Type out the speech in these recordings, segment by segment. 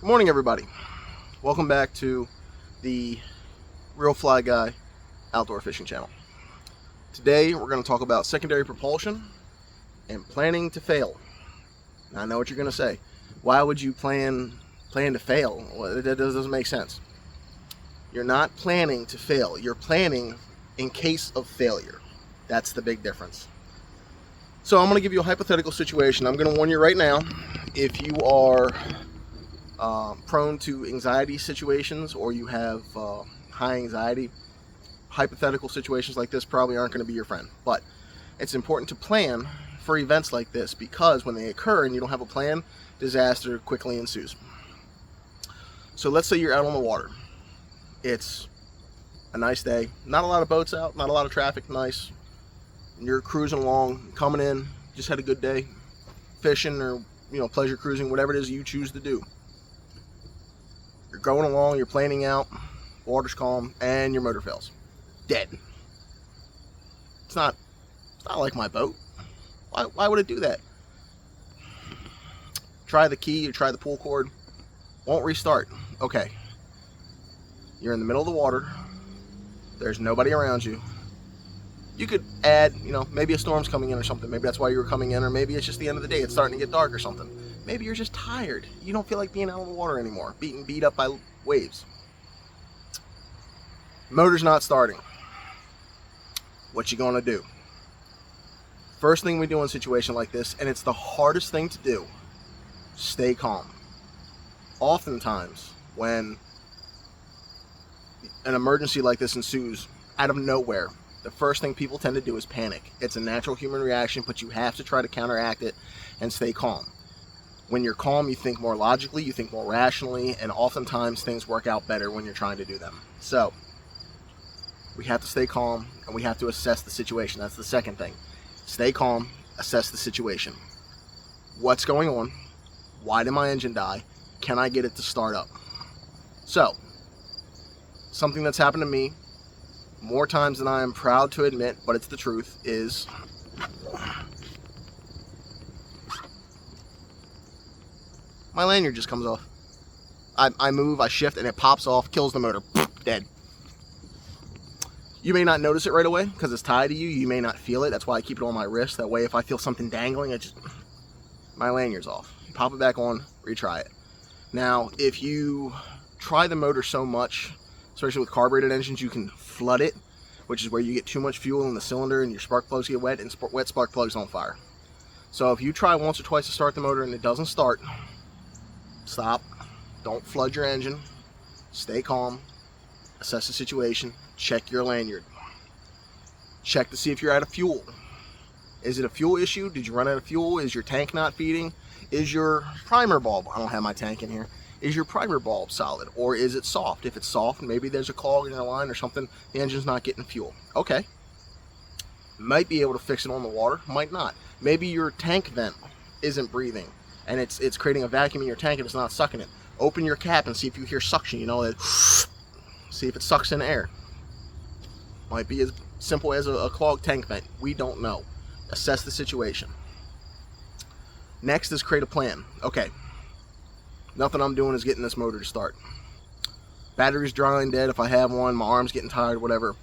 Good morning, everybody. Welcome back to the Real Fly Guy Outdoor Fishing Channel. Today we're going to talk about secondary propulsion and planning to fail. Now, I know what you're going to say. Why would you plan to fail? Well, that doesn't make sense. You're not planning to fail. You're planning in case of failure. That's the big difference. So I'm going to give you a hypothetical situation. I'm going to warn you right now, if you are prone to anxiety situations or you have high anxiety, hypothetical situations like this probably aren't going to be your friend. But it's important to plan for events like this, because when they occur and you don't have a plan, disaster quickly ensues. So let's say you're out on the water. It's a nice day, not a lot of boats out, not a lot of traffic, nice. You're cruising along, coming in, just had a good day fishing or pleasure cruising, whatever it is you choose to do. You're going along, you're planning out, water's calm, and your motor fails. Dead. It's not like my boat. Why would it do that? Try the key, you try the pull cord, won't restart. Okay. You're in the middle of the water. There's nobody around you. You could add, maybe a storm's coming in or something. Maybe that's why you were coming in, or maybe it's just the end of the day. It's starting to get dark or something. Maybe you're just tired. You don't feel like being out on the water anymore, being beat up by waves. Motor's not starting. What you gonna do? First thing we do in a situation like this, and it's the hardest thing to do, stay calm. Oftentimes, when an emergency like this ensues out of nowhere, the first thing people tend to do is panic. It's a natural human reaction, but you have to try to counteract it and stay calm. When you're calm, you think more logically, you think more rationally, and oftentimes things work out better when you're trying to do them. So, we have to stay calm, and we have to assess the situation. That's the second thing. Stay calm, assess the situation. What's going on? Why did my engine die? Can I get it to start up? So, something that's happened to me more times than I am proud to admit, but it's the truth, is my lanyard just comes off. I move, I shift, and it pops off, kills the motor. Dead. You may not notice it right away because it's tied to you. You may not feel it. That's why I keep it on my wrist. That way, if I feel something dangling, my lanyard's off. You pop it back on, retry it. Now, if you try the motor so much, especially with carbureted engines, you can flood it, which is where you get too much fuel in the cylinder and your spark plugs get wet, and wet spark plugs on fire. So if you try once or twice to start the motor and it doesn't start, stop. Don't flood your engine. Stay calm. Assess the situation. Check your lanyard. Check to see if you're out of fuel. Is it a fuel issue? Did you run out of fuel? Is your tank not feeding? Is your primer bulb, I don't have my tank in here, is your primer bulb solid, or is it soft? If it's soft, maybe there's a clog in the line or something, the engine's not getting fuel. Okay. Might be able to fix it on the water, might not. Maybe your tank vent isn't breathing, and it's creating a vacuum in your tank and it's not sucking it. Open your cap and see if you hear suction, see if it sucks in air. Might be as simple as a clogged tank vent. We don't know. Assess the situation. Next is create a plan. Okay. Nothing I'm doing is getting this motor to start. Battery's dry and dead if I have one, my arm's getting tired, whatever.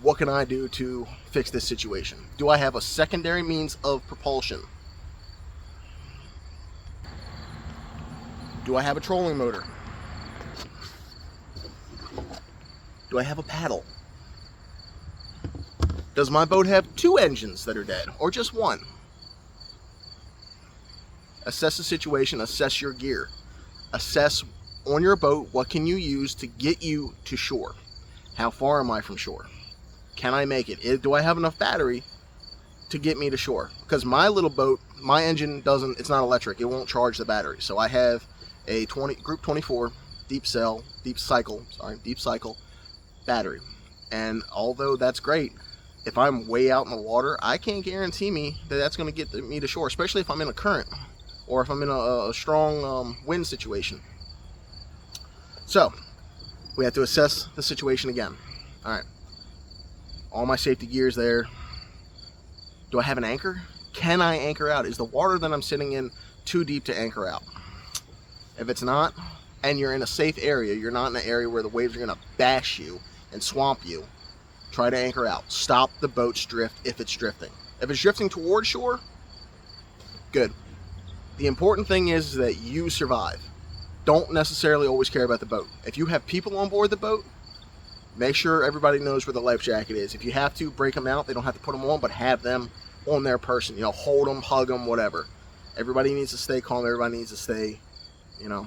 What can I do to fix this situation? Do I have a secondary means of propulsion? Do I have a trolling motor? Do I have a paddle? Does my boat have two engines that are dead, or just one? Assess the situation, assess your gear. Assess on your boat, what can you use to get you to shore? How far am I from shore? Can I make it? Do I have enough battery to get me to shore? Because my little boat, my engine it's not electric. It won't charge the battery. So I have a Group 24 deep cycle battery. And although that's great, if I'm way out in the water, I can't guarantee me that that's going to get me to shore, especially if I'm in a current or if I'm in a strong wind situation. So we have to assess the situation again. All right. All my safety gear's there. Do I have an anchor? Can I anchor out? Is the water that I'm sitting in too deep to anchor out? If it's not, and you're in a safe area, you're not in an area where the waves are going to bash you and swamp you, try to anchor out. Stop the boat's drift if it's drifting. If it's drifting toward shore, good. The important thing is that you survive. Don't necessarily always care about the boat. If you have people on board the boat, make sure everybody knows where the life jacket is. If you have to, break them out. They don't have to put them on, but have them on their person. You know, hold them, hug them, whatever. Everybody needs to stay calm. Everybody needs to stay, you know,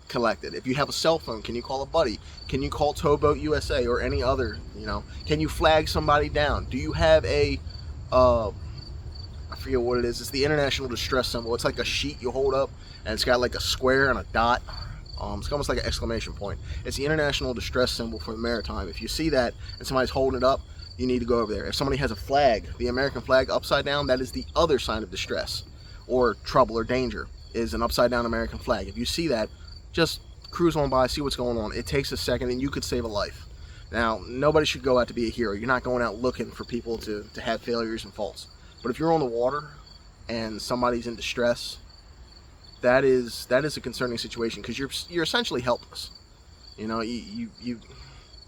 collected. If you have a cell phone, can you call a buddy? Can you call Towboat USA or any other, you know? Can you flag somebody down? Do you have a, I forget what it is. It's the international distress symbol. It's like a sheet you hold up, and it's got like a square and a dot. It's almost like an exclamation point. It's the international distress symbol for the maritime. If you see that and somebody's holding it up, you need to go over there. If somebody has a flag, the American flag upside down, that is the other sign of distress or trouble or danger, is an upside down American flag. If you see that, just cruise on by, see what's going on. It takes a second and you could save a life. Now, nobody should go out to be a hero. You're not going out looking for people to have failures and faults. But if you're on the water and somebody's in distress, that is a concerning situation, because you're essentially helpless. You know, you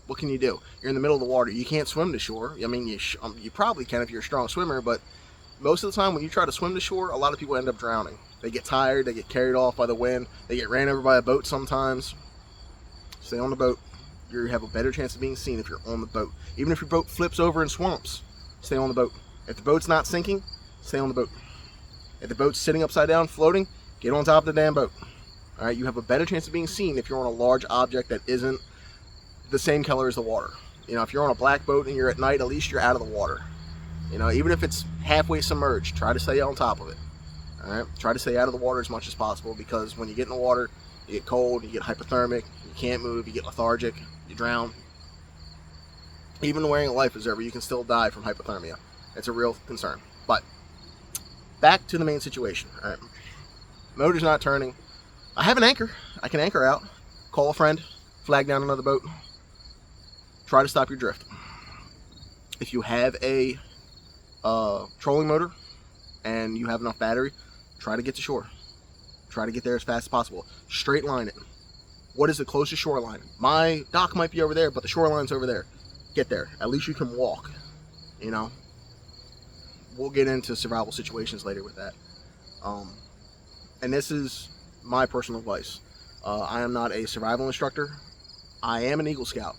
what can you do? You're in the middle of the water. You can't swim to shore. I mean, you probably can if you're a strong swimmer, but most of the time when you try to swim to shore, a lot of people end up drowning. They get tired, they get carried off by the wind, they get ran over by a boat sometimes. Stay on the boat. You have a better chance of being seen if you're on the boat. Even if your boat flips over in swamps, stay on the boat. If the boat's not sinking, stay on the boat. If the boat's sitting upside down, floating, get on top of the damn boat. All right, you have a better chance of being seen if you're on a large object that isn't the same color as the water. You know, if you're on a black boat and you're at night, at least you're out of the water. You know, even if it's halfway submerged, try to stay on top of it. All right, try to stay out of the water as much as possible, because when you get in the water, you get cold, you get hypothermic, you can't move, you get lethargic, you drown. Even wearing a life preserver, you can still die from hypothermia. It's a real concern. But back to the main situation. All right, motor's not turning. I have an anchor. I can anchor out, call a friend, flag down another boat, try to stop your drift. If you have a trolling motor and you have enough battery, try to get to shore. Try to get there as fast as possible. Straight line it. What is the closest shoreline? My dock might be over there, but the shoreline's over there. Get there. At least you can walk. You know, we'll get into survival situations later with that. And this is my personal advice. I am not a survival instructor. I am an Eagle Scout.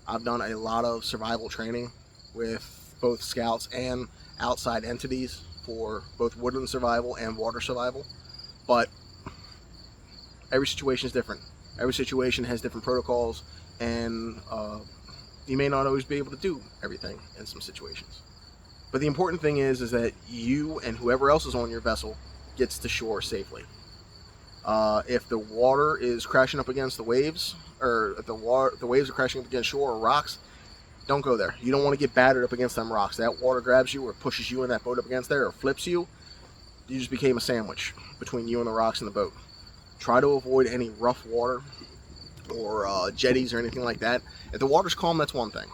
I've done a lot of survival training with both scouts and outside entities for both woodland survival and water survival. But every situation is different. Every situation has different protocols, and you may not always be able to do everything in some situations. But the important thing is that you and whoever else is on your vessel gets to shore safely. If the water is crashing up against the waves, or if the waves are crashing up against shore or rocks, don't go there. You don't want to get battered up against them rocks. That water grabs you or pushes you in that boat up against there or flips you. You just became a sandwich between you and the rocks in the boat. Try to avoid any rough water or jetties or anything like that. If the water's calm, that's one thing.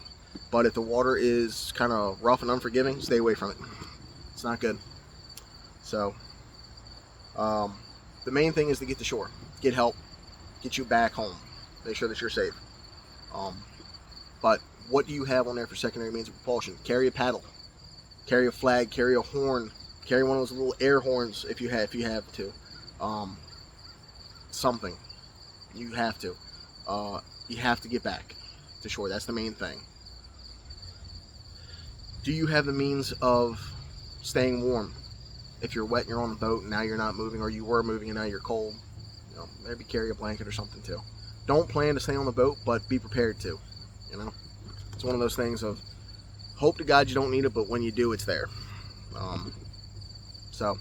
But if the water is kind of rough and unforgiving, stay away from it. It's not good. So, the main thing is to get to shore. Get help. Get you back home. Make sure that you're safe. But what do you have on there for secondary means of propulsion? Carry a paddle. Carry a flag. Carry a horn. Carry one of those little air horns if you have to. Something. You have to. You have to get back to shore. That's the main thing. Do you have the means of staying warm? If you're wet and you're on the boat and now you're not moving, or you were moving and now you're cold, you know, maybe carry a blanket or something too. Don't plan to stay on the boat, but be prepared to. You know, it's one of those things of hope to God you don't need it, but when you do, it's there. So,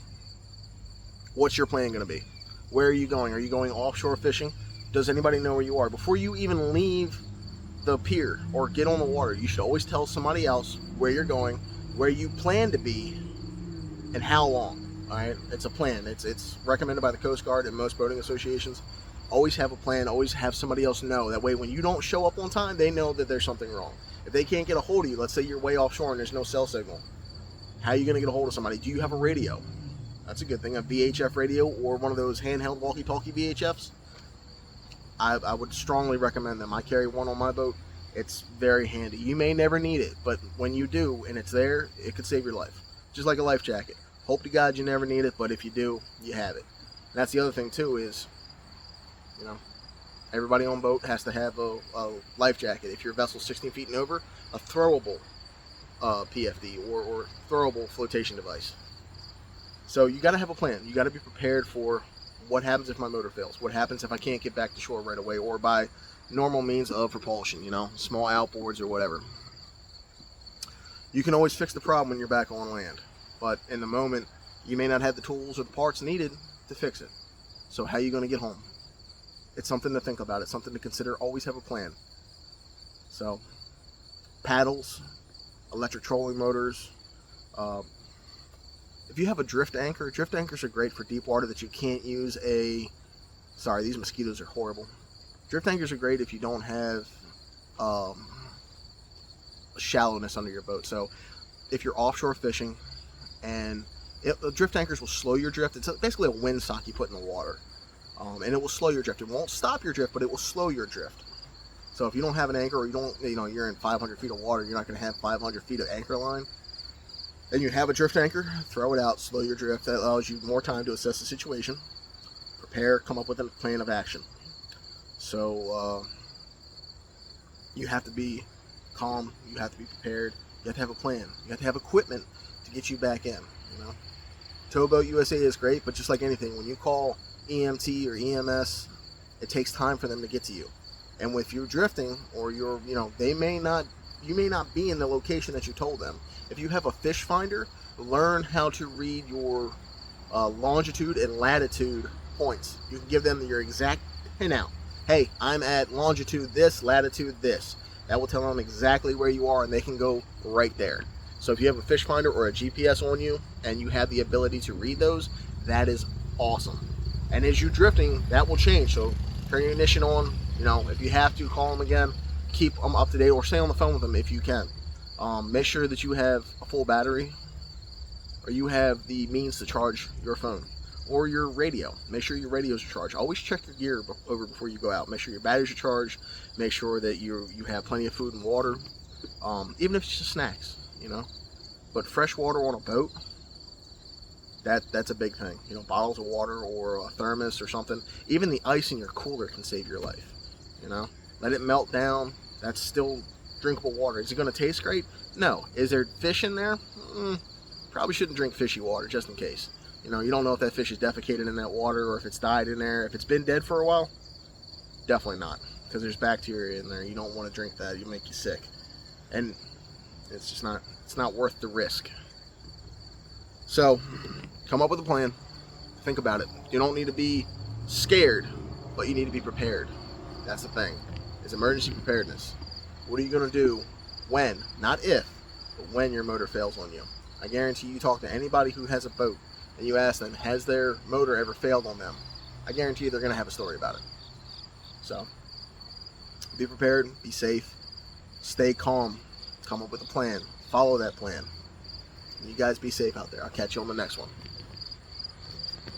what's your plan going to be? Where are you going? Are you going offshore fishing? Does anybody know where you are? Before you even leave the pier or get on the water, you should always tell somebody else where you're going, where you plan to be, and how long. All right, it's a plan. It's recommended by the Coast Guard and most boating associations. Always have a plan. Always have somebody else know. That way, when you don't show up on time, they know that there's something wrong. If they can't get a hold of you, let's say you're way offshore and there's no cell signal, how are you going to get a hold of somebody? Do you have a radio? That's a good thing. A VHF radio or one of those handheld walkie-talkie VHFs. I would strongly recommend them. I carry one on my boat. It's very handy. You may never need it, but when you do and it's there, it could save your life. Just like a life jacket. Hope to God you never need it, but if you do, you have it. And that's the other thing too is, you know, everybody on boat has to have a life jacket. If your vessel's 16 feet and over, a throwable PFD or throwable flotation device. So you got to have a plan. You got to be prepared for what happens if my motor fails. What happens if I can't get back to shore right away or by normal means of propulsion, you know, small outboards or whatever. You can always fix the problem when you're back on land, but in the moment, you may not have the tools or the parts needed to fix it. So how are you going to get home? It's something to think about. It's something to consider. Always have a plan. So, paddles, electric trolling motors. If you have a drift anchors are great for deep water that you can't use a... Sorry, these mosquitoes are horrible. Drift anchors are great if you don't have shallowness under your boat. So, if you're offshore fishing and drift anchors will slow your drift. It's basically a windsock you put in the water. And it will slow your drift. It won't stop your drift, but it will slow your drift. So if you don't have an anchor, or you're in 500 feet of water, you're not going to have 500 feet of anchor line. And you have a drift anchor, throw it out, slow your drift. That allows you more time to assess the situation, prepare, come up with a plan of action. So you have to be calm. You have to be prepared. You have to have a plan. You have to have equipment to get you back in. You know, Towboat USA is great, but just like anything, when you call EMT or EMS, it takes time for them to get to you. And if you're drifting or you may not be in the location that you told them. If you have a fish finder, learn how to read your longitude and latitude points. You can give them your exact pinout. Hey, I'm at longitude this, latitude this. That will tell them exactly where you are, and they can go right there. So if you have a fish finder or a GPS on you and you have the ability to read those, that is awesome. And as you're drifting, that will change. So turn your ignition on. If you have to, call them again. Keep them up to date or stay on the phone with them if you can. Make sure that you have a full battery or you have the means to charge your phone or your radio. Make sure your radios are charged. Always check your gear over before you go out. Make sure your batteries are charged. Make sure that you have plenty of food and water, even if it's just snacks, But fresh water on a boat, that's a big thing. Bottles of water or a thermos or something. Even the ice in your cooler can save your life. Let it melt down. That's still drinkable water. Is it going to taste great? No. Is there fish in there? Probably shouldn't drink fishy water just in case. You don't know if that fish is defecated in that water or if it's died in there. If it's been dead for a while, definitely not, because there's bacteria in there. You don't want to drink that. It'll make you sick. And it's just not worth the risk. So, come up with a plan. Think about it. You don't need to be scared, but you need to be prepared. That's the thing. It's emergency preparedness. What are you going to do when, not if, but when your motor fails on you? I guarantee you talk to anybody who has a boat and you ask them, has their motor ever failed on them? I guarantee you they're going to have a story about it. So, be prepared, be safe, stay calm, come up with a plan, follow that plan. You guys be safe out there. I'll catch you on the next one.